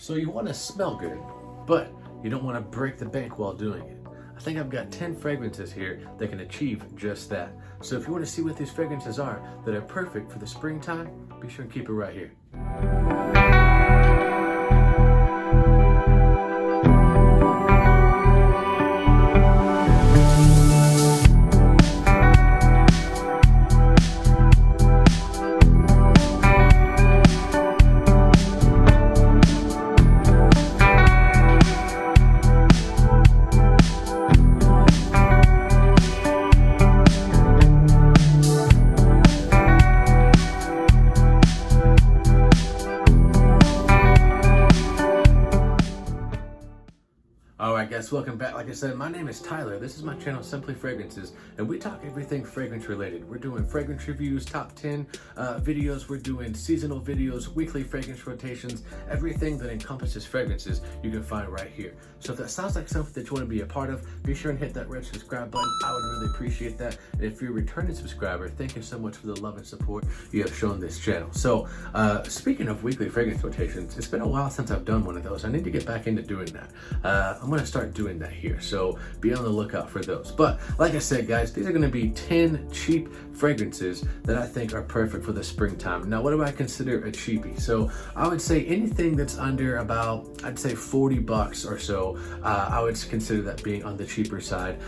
So you want to smell good, but you don't want to break the bank while doing it. I think I've got 10 fragrances here that can achieve just that. So if you want to see what these fragrances are that are perfect for the springtime, be sure and keep it right here. Alright guys, welcome back. Like I said, my name is Tyler. This is my channel, Simply Fragrances, and we talk everything fragrance related. We're doing fragrance reviews, top 10 videos, we're doing seasonal videos, weekly fragrance rotations, everything that encompasses fragrances you can find right here. So if that sounds like something that you want to be a part of, be sure and hit that red subscribe button. I would really appreciate that. And if you're a returning subscriber, thank you so much for the love and support you have shown this channel. So speaking of weekly fragrance rotations, it's been a while since I've done one of those. I need to get back into doing that. I'm going to start doing that here, so be on the lookout for those. But like I said guys, these are going to be 10 cheap fragrances that I think are perfect for the springtime. Now what do I consider a cheapie? So I would say anything that's under about, I'd say 40 bucks or so, I would consider that being on the cheaper side.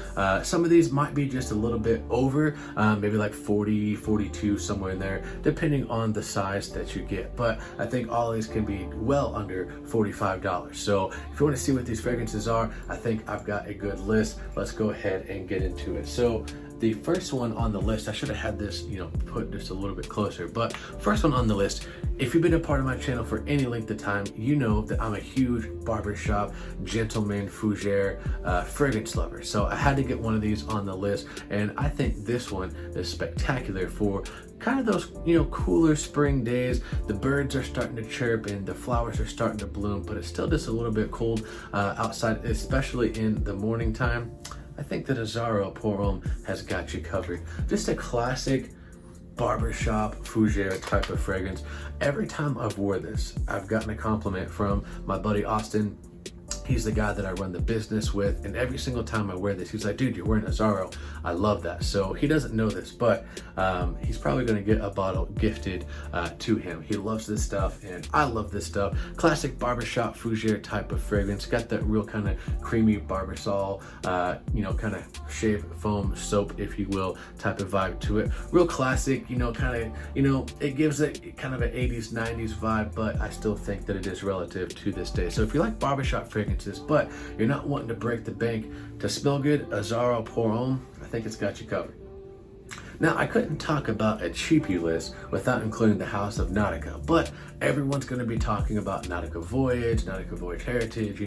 Some of these might be just a little bit over, maybe like 40, 42, somewhere in there, depending on the size that you get. But I think all these can be well under $45. So if you want to see what these fragrances are, I think I've got a good list. Let's go ahead and get into it. So the first one on the list, I should have had this, put just a little bit closer, but first one on the list, if you've been a part of my channel for any length of time, you know that I'm a huge barbershop, gentleman, fougere, fragrance lover. So I had to get one of these on the list, and I think this one is spectacular for kind of those, cooler spring days. The birds are starting to chirp and the flowers are starting to bloom, but it's still just a little bit cold outside, especially in the morning time. I think that Azzaro Pour Homme has got you covered. Just a classic barbershop fougere type of fragrance. Every time I've wore this, I've gotten a compliment from my buddy Austin. He's the guy that I run the business with, and every single time I wear this, he's like, dude, you're wearing Azzaro. I love that. So he doesn't know this, but he's probably gonna get a bottle gifted to him. He loves this stuff, and I love this stuff. Classic barbershop fougere type of fragrance. Got that real kind of creamy barbasol, kind of shave foam soap, if you will, type of vibe to it. Real classic, it gives it kind of an 80s, 90s vibe, but I still think that it is relative to this day. So if you like barbershop fragrances, but you're not wanting to break the bank to smell good, Azzaro Pour Homme, I think it's got you covered. Now, I couldn't talk about a cheapie list without including the house of Nautica, but everyone's going to be talking about Nautica Voyage Heritage.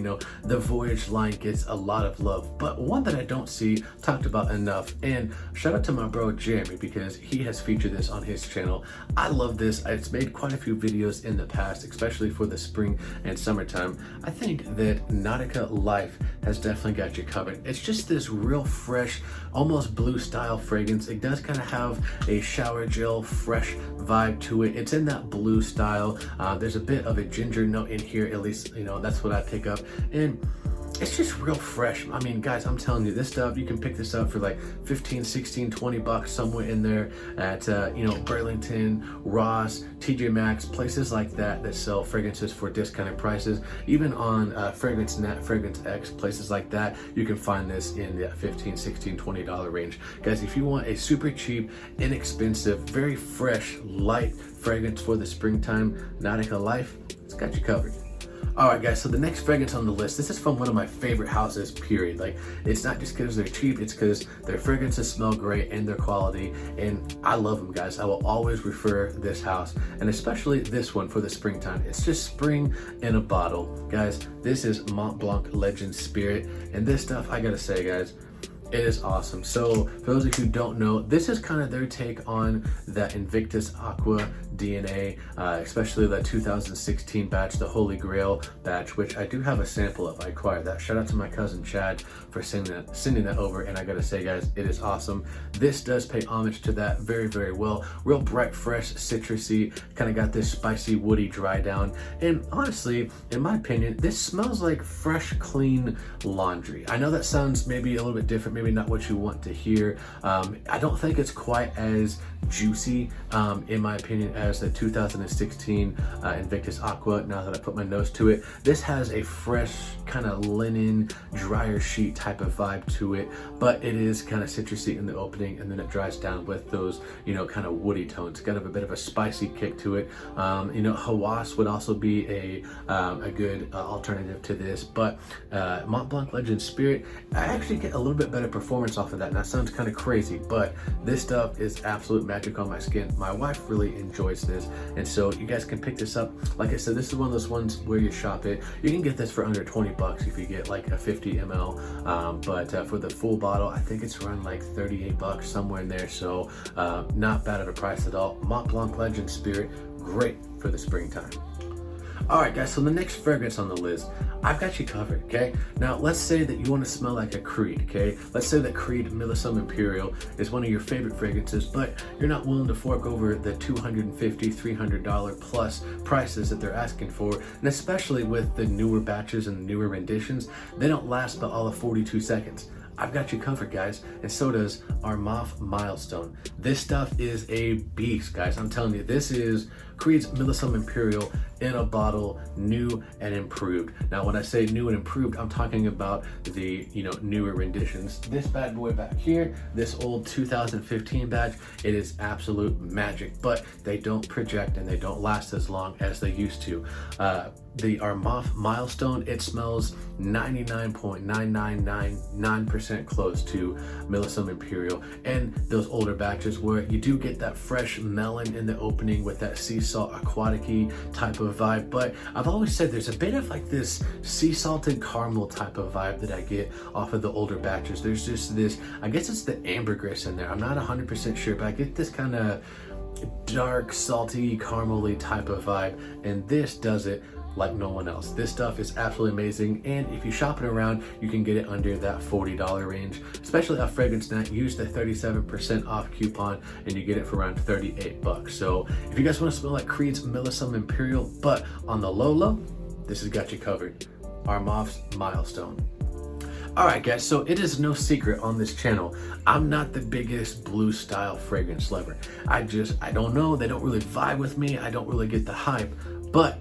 The Voyage line gets a lot of love, but one that I don't see talked about enough, and shout out to my bro Jeremy, because he has featured this on his channel. I love this. It's made quite a few videos in the past, especially for the spring and summertime. I think that Nautica Life has definitely got you covered. It's just this real fresh, almost blue style fragrance. It does kind of have a shower gel fresh vibe to it. It's in that blue style. There's a bit of a ginger note in here, at least that's what I pick up, and it's just real fresh. I mean, guys, I'm telling you, this stuff, you can pick this up for like 15, 16, 20 bucks somewhere in there at Burlington, Ross, TJ Maxx, places like that sell fragrances for discounted prices. Even on Fragrance Net, Fragrance X, places like that, you can find this in the 15, 16, $20 range. Guys, if you want a super cheap, inexpensive, very fresh, light fragrance for the springtime, Nautica Life, it's got you covered. Alright guys, so the next fragrance on the list, this is from one of my favorite houses, period. Like, it's not just because they're cheap, it's because their fragrances smell great and their quality, and I love them, guys. I will always refer this house, and especially this one for the springtime. It's just spring in a bottle. Guys, this is Montblanc Legend Spirit, and this stuff, I gotta say guys, It is awesome. So for those of you who don't know, this is kind of their take on that Invictus Aqua DNA, especially that 2016 batch, the Holy Grail batch, which I do have a sample of. I acquired that. Shout out to my cousin Chad for sending that over, and I gotta say, guys, it is awesome. This does pay homage to that very, very well. Real bright, fresh, citrusy, kind of got this spicy, woody dry down, and honestly, in my opinion, this smells like fresh, clean laundry. I know that sounds maybe a little bit different, maybe not what you want to hear. I don't think it's quite as juicy, in my opinion, as the 2016 Invictus Aqua. Now that I put my nose to it, this has a fresh kind of linen, drier sheet type of vibe to it, but it is kind of citrusy in the opening, and then it dries down with those, you know, kind of woody tones. It's got a bit of a spicy kick to it. You know, Hawas would also be a good alternative to this, but Montblanc Legend Spirit, I actually get a little bit better performance off of that. And that sounds kind of crazy, but this stuff is absolute magic on my skin. My wife really enjoys this, and so you guys can pick this up. Like I said, this is one of those ones where you shop it. You can get this for under 20 bucks if you get like a 50 ml, but for the full bottle, I think it's around like 38 bucks, somewhere in there. So not bad of a price at all. Montblanc Legend Spirit, great for the springtime. All right, guys, so the next fragrance on the list, I've got you covered, okay? Now, let's say that you want to smell like a Creed, okay? Let's say that Creed Millisome Imperial is one of your favorite fragrances, but you're not willing to fork over the $250, $300 plus prices that they're asking for, and especially with the newer batches and newer renditions, they don't last but all of 42 seconds. I've got you covered, guys, and so does Armaf Milestone. This stuff is a beast, guys. I'm telling you, this is Creed's Millisome Imperial in a bottle, new and improved. Now, when I say new and improved, I'm talking about the, you know, newer renditions. This bad boy back here, this old 2015 batch, it is absolute magic, but they don't project and they don't last as long as they used to. The Armaf Milestone, it smells 99.9999% close to Millisome Imperial, and those older batches where you do get that fresh melon in the opening with that sea salt aquatic-y type of vibe. But I've always said there's a bit of like this sea salted caramel type of vibe that I get off of the older batches. There's just this, I guess it's the ambergris in there. I'm not 100% sure, but I get this kind of dark, salty, caramely type of vibe, and this does it like no one else. This stuff is absolutely amazing, and if you shop it around, you can get it under that $40 range, especially at Fragrance Night. Use the 37% off coupon and you get it for around 38 bucks. So if you guys want to smell like Creed's Millisome Imperial, but on the low, this has got you covered. Armaf's Milestone. All right, guys, so it is no secret on this channel, I'm not the biggest blue style fragrance lover. I don't know, they don't really vibe with me. I don't really get the hype, but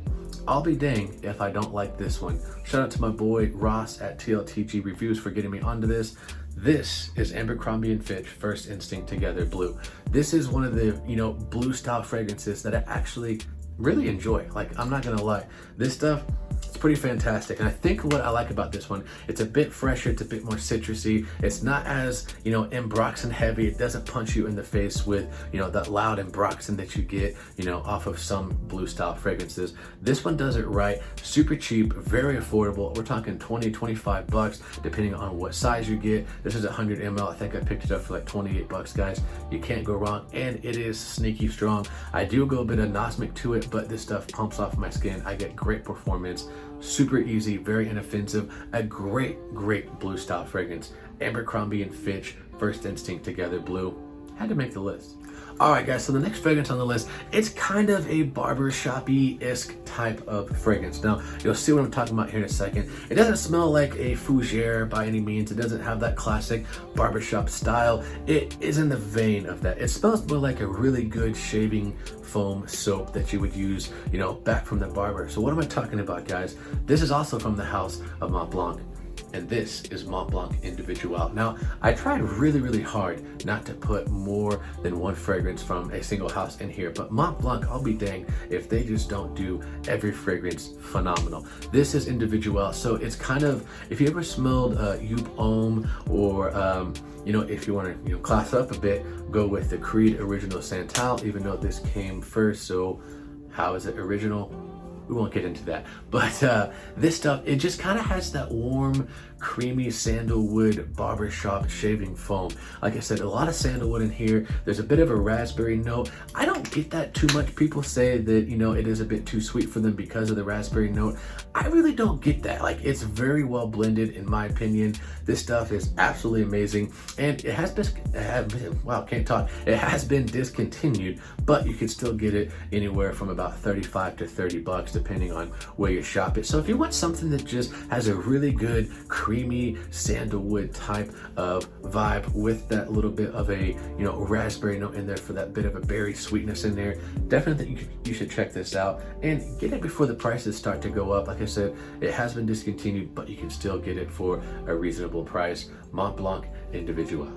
I'll be dang if I don't like this one. Shout out to my boy Ross at TLTG Reviews for getting me onto this. This is Abercrombie & Fitch First Instinct Together Blue. This is one of the, you know, blue style fragrances that I actually really enjoy. Like, I'm not gonna lie, this stuff, it's pretty fantastic. And I think what I like about this one, it's a bit fresher, it's a bit more citrusy. It's not as, you know, ambroxan heavy. It doesn't punch you in the face with, you know, that loud ambroxan that you get, you know, off of some blue style fragrances. This one does it right, super cheap, very affordable. We're talking 20, 25 bucks, depending on what size you get. This is 100 ml. I think I picked it up for like 28 bucks, guys. You can't go wrong, and it is sneaky strong. I do go a bit of nosmic to it, but this stuff pumps off my skin. I get great performance, super easy, very inoffensive, a great blue style fragrance. Abercrombie & Fitch First Instinct Together Blue. Had to make the list. All right, guys, so the next fragrance on the list, it's kind of a barbershop-y-esque type of fragrance. Now, you'll see what I'm talking about here in a second. It doesn't smell like a fougere by any means. It doesn't have that classic barbershop style. It is in the vein of that. It smells more like a really good shaving foam soap that you would use, you know, back from the barber. So what am I talking about, guys? This is also from the house of Montblanc, and this is Montblanc Individuel. Now, I tried really hard not to put more than one fragrance from a single house in here, but Montblanc, I'll be dang if they just don't do every fragrance phenomenal. This is Individuel, so it's kind of, if you ever smelled Yup Homme, or you know, if you want to, you know, class up a bit, go with the Creed Original Santal, even though this came first. So how is it original? We won't get into that, but this stuff, it just kind of has that warm, creamy sandalwood barbershop shaving foam. Like I said, a lot of sandalwood in here. There's a bit of a raspberry note. I don't get that too much. People say that, you know, it is a bit too sweet for them because of the raspberry note. I really don't get that. Like, it's very well blended in my opinion. This stuff is absolutely amazing, and it has been, wow, can't talk. It has been discontinued, but you can still get it anywhere from about 35 to 30 bucks depending on where you shop it. So if you want something that just has a really good creamy sandalwood type of vibe with that little bit of a, you know, raspberry note in there for that bit of a berry sweetness in there, definitely you should check this out and get it before the prices start to go up. Like I said, it has been discontinued, but you can still get it for a reasonable price. Montblanc Individuel.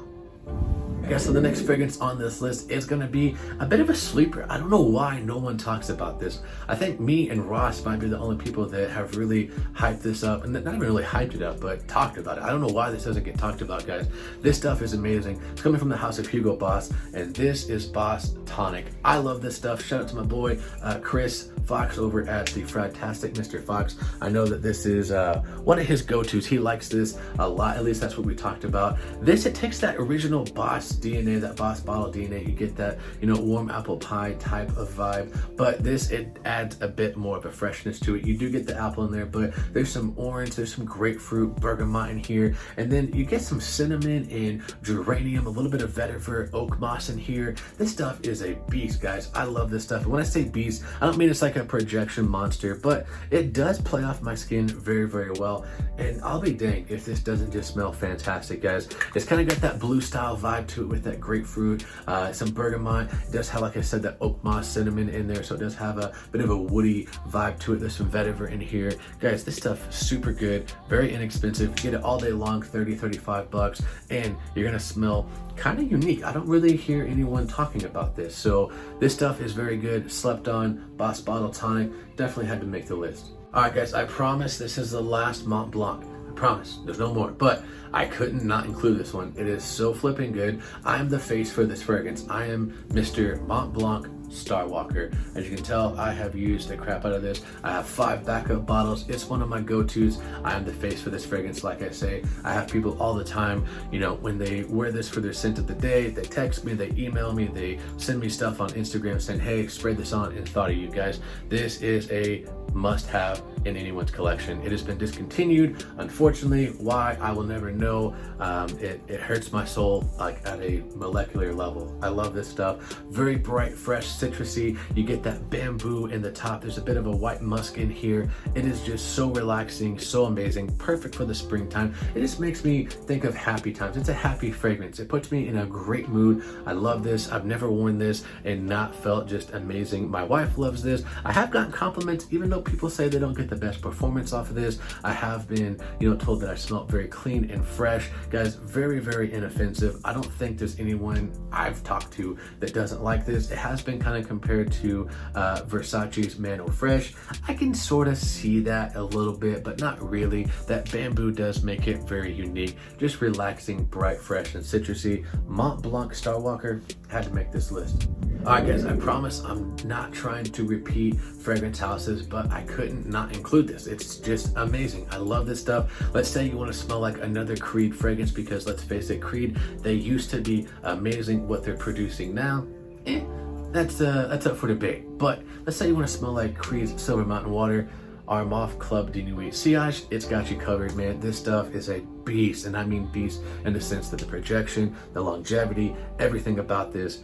Okay, so the next fragrance on this list is going to be a bit of a sleeper. I don't know why no one talks about this. I think me and Ross might be the only people that have really hyped this up, and not even really hyped it up, but talked about it. I don't know why this doesn't get talked about, guys. This stuff is amazing. It's coming from the house of Hugo Boss, and this is Boss Tonic. I love this stuff. Shout out to my boy Chris Fox over at the Fantastic Mr. Fox. I know that this is one of his go-tos. He likes this a lot. At least that's what we talked about. This, it takes that original Boss DNA, that Boss bottle DNA. You get that, you know, warm apple pie type of vibe, but this, it adds a bit more of a freshness to it. You do get the apple in there, but there's some orange, there's some grapefruit, bergamot in here, and then you get some cinnamon and geranium, a little bit of vetiver, oak moss in here. This stuff is a beast, guys. I love this stuff. And when I say beast, I don't mean it's like a projection monster, but it does play off my skin very, very well. And I'll be dang if this doesn't just smell fantastic, guys. It's kind of got that blue style vibe to it with that grapefruit, some bergamot. It does have, like I said, that oak moss cinnamon in there, so it does have a bit of a woody vibe to it. There's some vetiver in here. Guys, this stuff is super good, very inexpensive. You get it all day long, 30, 35 bucks, and you're gonna smell kind of unique. I don't really hear anyone talking about this, so this stuff is very good. Slept on. Boss Bottle Tonic, definitely had to make the list. All right, guys, I promise this is the last Mont Blanc. I promise, there's no more, but I couldn't not include this one. It is so flipping good. I'm the face for this fragrance. I am Mr. Montblanc Starwalker. As you can tell, I have used the crap out of this. I have 5 backup bottles. It's one of my go-tos. I am the face for this fragrance. Like I say, I have people all the time, you know, when they wear this for their scent of the day, they text me, they email me, they send me stuff on Instagram saying, hey, sprayed this on and thought of you guys. This is a must-have in anyone's collection. It has been discontinued, unfortunately. Why, I will never know. It hurts my soul, like at a molecular level. I love this stuff. Very bright, fresh, citrusy. You get that bamboo in the top. There's a bit of a white musk in here. It is just so relaxing, so amazing, perfect for the springtime. It just makes me think of happy times. It's a happy fragrance. It puts me in a great mood. I love this. I've never worn this and not felt just amazing. My wife loves this. I have gotten compliments, even though people say they don't get the best performance off of this. I have been, you know, told that I smell very clean and fresh. Guys, very, very inoffensive. I don't think there's anyone I've talked to that doesn't like this. It has been kind of compared to Versace's Man Fresh. I can sort of see that a little bit, but not really. That bamboo does make it very unique. Just relaxing, bright, fresh, and citrusy. Montblanc Starwalker had to make this list. All right, guys, I promise I'm not trying to repeat fragrance houses, but I couldn't not include this. It's just amazing. I love this stuff. Let's say you want to smell like another Creed fragrance, because let's face it, Creed, they used to be amazing. What they're producing now, that's up for debate. But let's say you want to smell like Creed's Silver Mountain Water, Armaf Club de Nuit Sillage, it's got you covered, man. This stuff is a beast, and I mean beast in the sense that the projection, the longevity, everything about this,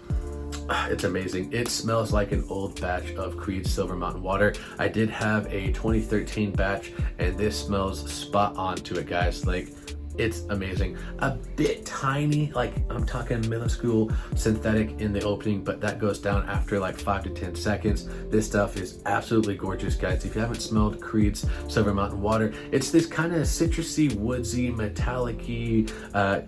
it's amazing. It smells like an old batch of Creed's Silver Mountain Water. I did have a 2013 batch, and this smells spot on to it, guys. Like, it's amazing. A bit tiny, like I'm talking minuscule synthetic in the opening, but that goes down after like 5 to 10 seconds. This stuff is absolutely gorgeous, guys. If you haven't smelled Creed's Silver Mountain Water, it's this kind of citrusy, woodsy, metallic-y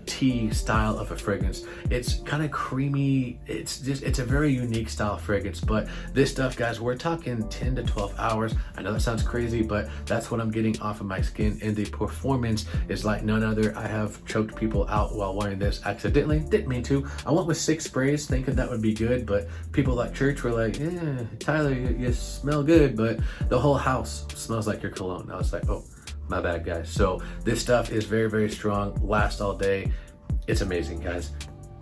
tea style of a fragrance. It's kind of creamy. It's a very unique style fragrance, but this stuff, guys, we're talking 10 to 12 hours. I know that sounds crazy, but that's what I'm getting off of my skin, and the performance is like none other. I have choked people out while wearing this accidentally. Didn't mean to. I went with 6 sprays thinking that would be good, but people at church were like, yeah, Tyler, you smell good, but the whole house smells like your cologne. I was like, oh, My bad, guys. So this stuff is very, very strong, lasts all day. It's amazing, guys.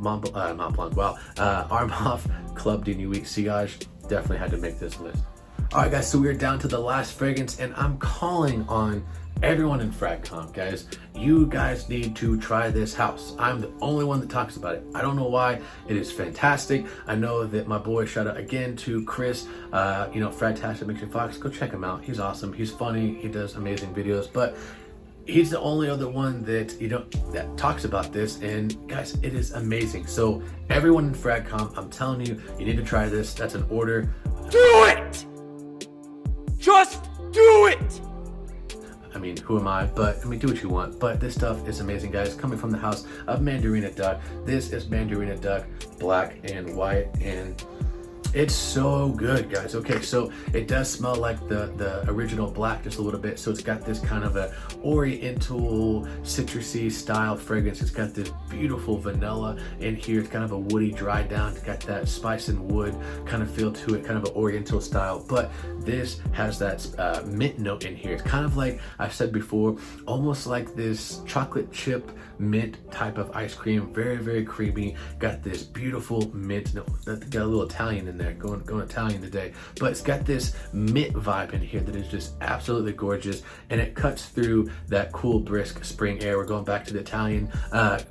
Montblanc, wow. Armaf Club de Nuit Sillage, definitely had to make this list. All right, guys, so we're down to the last fragrance, and I'm calling on everyone in FragCom, guys. You guys need to try this house. I'm the only one that talks about it. I don't know why. It is fantastic. I know that my boy, shout out again to Chris, you know, Fragtastic Mixing Fox. Go check him out. He's awesome. He's funny. He does amazing videos, but he's the only other one that, you know, that talks about this. And guys, it is amazing. So everyone in FragCom, I'm telling you, you need to try this. That's an order. Do it! Just do it! I mean, who am I? But, I mean, do what you want. But this stuff is amazing, guys. Coming from the house of Mandarina Duck. This is Mandarina Duck, black and white, and it's so good, guys. Okay, so it does smell like the original black just a little bit. So it's got this kind of a oriental, citrusy style fragrance. It's got this beautiful vanilla in here. It's kind of a woody, dry down. It's got that spice and wood kind of feel to it, kind of an oriental style. But this has that mint note in here. It's kind of like I've said before, almost like this chocolate chip mint type of ice cream. Very, very creamy. Got this beautiful mint note. Got a little Italian in there, going Italian today, but it's got this mint vibe in here that is just absolutely gorgeous, and it cuts through that cool, brisk spring air. We're going back to the Italian,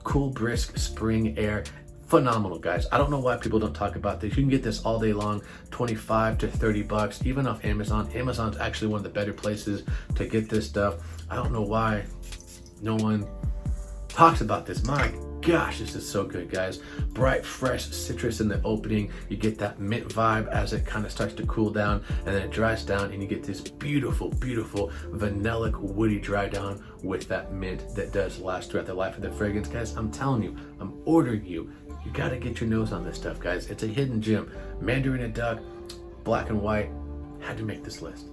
cool, brisk spring air. Phenomenal, guys. I don't know why people don't talk about this. You can get this all day long, 25 to 30 bucks, even off Amazon. Amazon's actually one of the better places to get this stuff. I don't know why no one talks about this. My gosh, this is so good, guys. Bright, fresh citrus in the opening. You get that mint vibe as it kind of starts to cool down, and then it dries down, and you get this beautiful, beautiful vanillic, woody dry down with that mint that does last throughout the life of the fragrance. Guys, I'm telling you, I'm ordering you. You gotta get your nose on this stuff, guys. It's a hidden gem. Mandarina Duck, black and white. Had to make this list.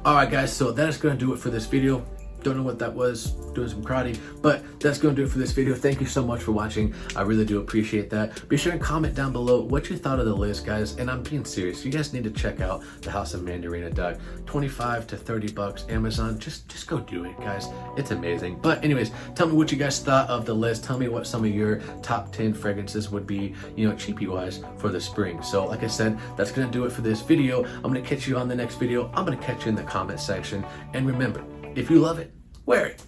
All right, guys, so that is gonna do it for this video. Don't know what that was, doing some karate, but that's going to do it for this video. Thank you so much for watching. I really do appreciate that. Be sure and comment down below what you thought of the list, guys. And I'm being serious. You guys need to check out the House of Mandarina Duck. 25 to 30 bucks, Amazon. Just go do it, guys. It's amazing. But anyways, tell me what you guys thought of the list. Tell me what some of your top 10 fragrances would be, you know, cheapie wise for the spring. So like I said, that's going to do it for this video. I'm going to catch you on the next video. I'm going to catch you in the comment section. And remember, if you love it, wear it.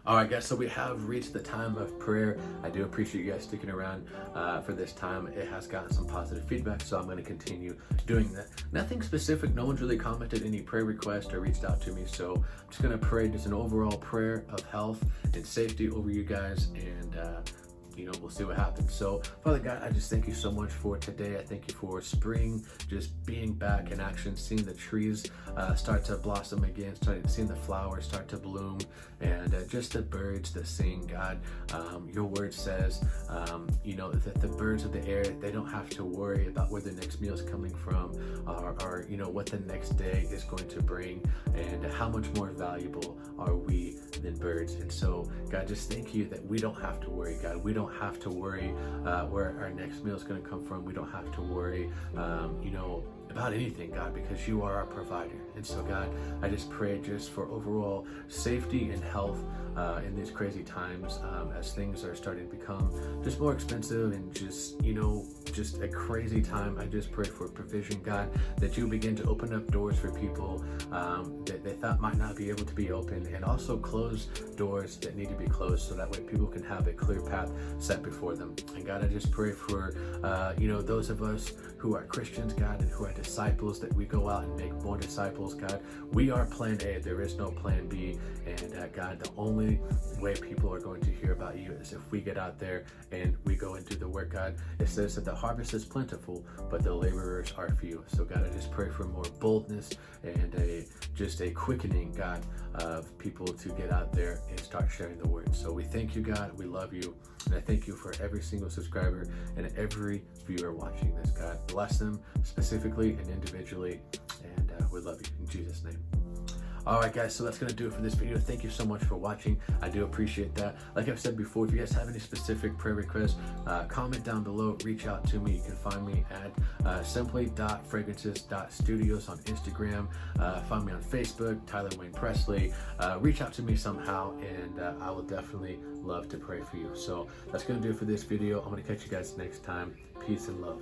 All right, guys, so we have reached the time of prayer. I do appreciate you guys sticking around for this time. It has gotten some positive feedback, so I'm going to continue doing that. Nothing specific. No one's really commented any prayer requests or reached out to me, so I'm just going to pray just an overall prayer of health and safety over you guys, and you know, we'll see what happens. So, Father God, I just thank you so much for today. I thank you for spring, just being back in action, seeing the trees start to blossom again, seeing the flowers start to bloom, and just the birds that sing, God. Your word says, you know, that the birds of the air, they don't have to worry about where the next meal is coming from, or you know, what the next day is going to bring, and how much more valuable are we than birds. And so, God, just thank you that we don't have to worry, God. We don't have to worry where our next meal is going to come from. We don't have to worry, you know, about anything, God, because you are our provider. And so, God, I just pray just for overall safety and health in these crazy times, as things are starting to become just more expensive and just, you know, just a crazy time. I just pray for provision, God, that you begin to open up doors for people that they thought might not be able to be open, and also close doors that need to be closed, so that way people can have a clear path set before them. And God, I just pray for, you know, those of us who are Christians, God, and who are disciples, that we go out and make more disciples, God. We are plan A. There is no plan B. And God, the only way people are going to hear about you is if we get out there and we go and do the work, God. It says that the harvest is plentiful, but the laborers are few. So God, I just pray for more boldness and just a quickening, God, of people to get out there and start sharing the word. So we thank you, God. We love you. And I thank you for every single subscriber and every viewer watching this, God. Bless them specifically and individually. And we love you in Jesus' name. All right, guys, so that's going to do it for this video. Thank you so much for watching. I do appreciate that. Like I've said before, if you guys have any specific prayer requests, comment down below, reach out to me. You can find me at simply.fragrances.studios on Instagram. Find me on Facebook, Tyler Wayne Presley. Reach out to me somehow, and I will definitely love to pray for you. So that's going to do it for this video. I'm going to catch you guys next time. Peace and love.